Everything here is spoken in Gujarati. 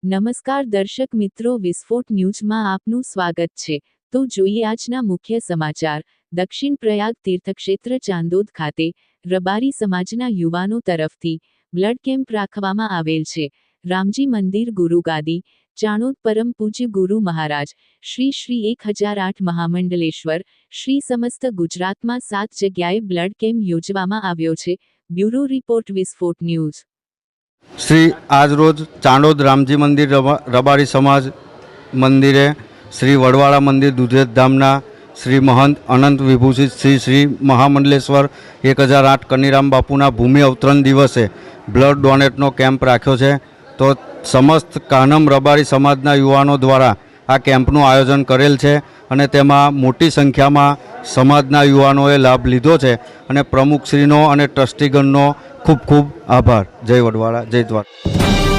નમસ્કાર દર્શક મિત્રો, વિસ્ફોટ ન્યૂઝમાં આપનું સ્વાગત છે। તો જોઈએ આજના મુખ્ય સમાચાર। દક્ષિણ પ્રયાગ તીર્થક્ષેત્ર ચાંદોદ ખાતે રબારી સમાજના યુવાનો તરફથી બ્લડ કેમ્પ રાખવામાં આવેલ છે। રામજી મંદિર ગુરુગાદી ચાણોદ પરમ પૂજ્ય ગુરુ મહારાજ શ્રી 1008 મહામંડલેશ્વર શ્રી સમસ્ત ગુજરાતમાં 7 જગ્યાએ બ્લડ કેમ્પ યોજવામાં આવ્યો છે। બ્યુરો રિપોર્ટ, વિસ્ફોટ ન્યૂઝ। श्री आज रोज चांदोद रामजी मंदिर रबारी समाज मंदिरे श्री वडवाड़ा मंदिर दुधेज धामना श्री महंत अनंत विभूषित श्री महामंडलेश्वर 1008 कनीराम बापूना भूमि अवतरण दिवसे ब्लड डोनेटनो केम्प राख्यो छे। तो समस्त कानम रबारी समाजना युवानों द्वारा आ केम्पનું आयोजन करेल छे અને તેમાં મોટી સંખ્યામાં સમાજના યુવાનોએ લાભ લીધો છે અને પ્રમુખશ્રીનો અને ટ્રસ્ટીગણનો ખૂબ ખૂબ આભાર। જય વડવાળા, જય દ્વારકા।